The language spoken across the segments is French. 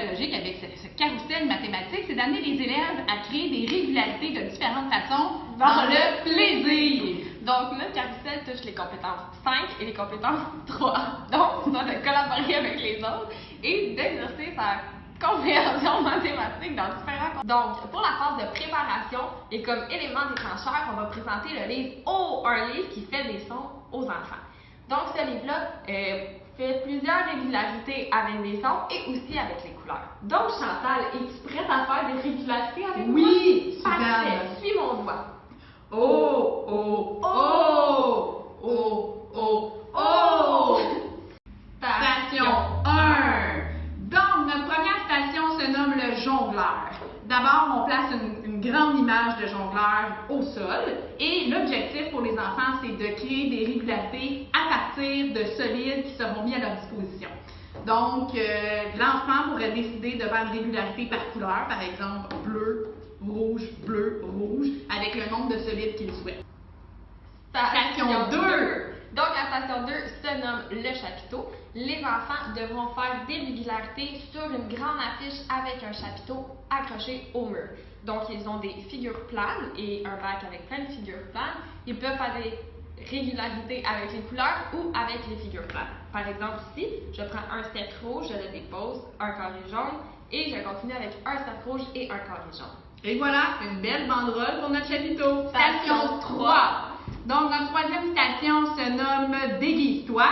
pédagogique avec ce carrousel mathématique, c'est d'amener les élèves à créer des régularités de différentes façons dans le plaisir. Donc, notre carrousel touche les compétences 5 et les compétences 3. Donc, tu dois te collaborer avec les autres et d'exercer sa compréhension mathématique dans différents contextes. Donc, pour la phase de préparation et comme élément déclencheur, on va présenter le livre Oh, un livre qui fait des sons aux enfants. Donc, ce livre-là fait plusieurs régularités avec des sons et aussi avec les couleurs. Donc, Chantal, es-tu prête à faire des régularités avec moi? Oui, Parfait, Suzanne. suis mon doigt. Oh, oh, oh, oh, oh, oh. Station 1. Donc, notre première station se nomme le jongleur. D'abord, on place une grande image de jongleur au sol et l'objectif pour les enfants, c'est de créer des régularités à partir de solides qui seront mis à leur disposition. Donc, l'enfant pourrait décider de faire une régularité par couleur, par exemple bleu, rouge, avec le nombre de solides qu'il souhaite. Station 2. Donc, la station 2 se nomme le chapiteau. Les enfants devront faire des régularités sur une grande affiche avec un chapiteau accroché au mur. Donc, ils ont des figures planes et un bac avec plein de figures planes. Ils peuvent faire des régularités avec les couleurs ou avec les figures planes. Par exemple, ici, je prends un cercle rouge, je le dépose, un carré jaune et je continue avec un cercle rouge et un carré jaune. Et voilà, une belle banderole pour notre chapiteau. Station 3. Donc, notre troisième station se nomme Déguise-toi.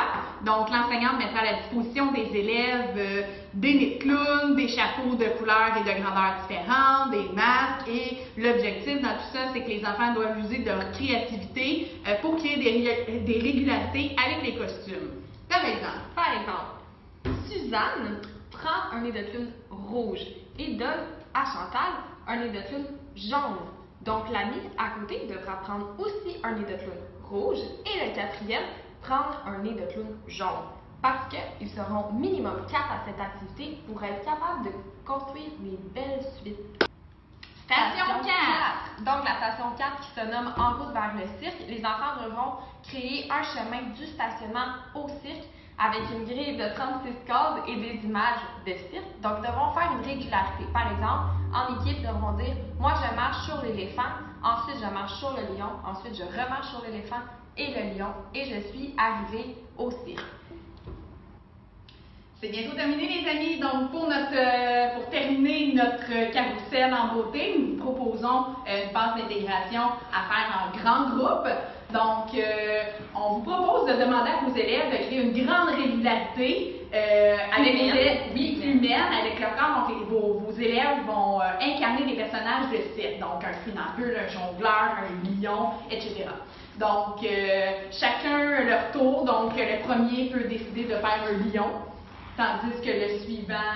Donc, l'enseignante mettra à la disposition des élèves des nids de clown, des chapeaux de couleurs et de grandeurs différentes, des masques. Et l'objectif dans tout ça, c'est que les enfants doivent user de leur créativité pour créer des régularités avec les costumes. Par exemple, Suzanne prend un nez de clown rouge et donne à Chantal un nez de clown jaune. Donc, l'ami à côté devra prendre aussi un nez de clown rouge et le quatrième prendre un nez de clown jaune. Parce qu'ils seront minimum 4 à cette activité pour être capables de construire des belles suites. Station 4. Donc, la station 4 qui se nomme En route vers le cirque, les enfants devront créer un chemin du stationnement au cirque avec une grille de 36 cases et des images de cirque. Donc, devront faire une régularité. Par exemple, en équipe, devront dire « Moi, je marche sur l'éléphant, ensuite je marche sur le lion, ensuite je remarche sur l'éléphant et le lion et je suis arrivé au cirque. » C'est bientôt terminé, les amis. Donc, pour terminer notre carrousel en beauté, nous vous proposons une phase d'intégration à faire en grand groupe. Donc, on vous propose de demander à vos élèves de créer une grande régularité avec humaine, avec leur corps. Donc, vos élèves vont incarner des personnages de cirque. Donc, un funambule, un jongleur, un lion, etc. Donc, chacun leur tour. Donc, le premier peut décider de faire un lion, tandis que le suivant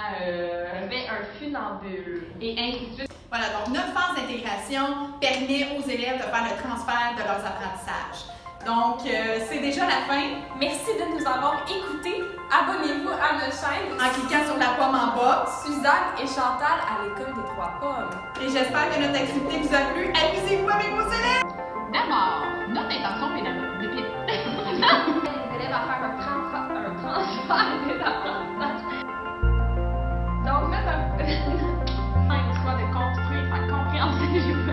fait un funambule. Et ainsi de suite. Voilà, donc notre phase d'intégration permet aux élèves de faire le transfert de leurs apprentissages. Donc, c'est déjà la fin. Merci de nous avoir écoutés. Abonnez-vous à notre chaîne En cliquant sur la pomme en bas. Suzanne et Chantal à l'école des 3 pommes. Et j'espère que notre activité vous a plu. Amusez-vous avec vos élèves! D'abord, notre intention est de Les élèves à faire un transfert des apprentissages. Donc, mettre un choix de construire sa compréhension.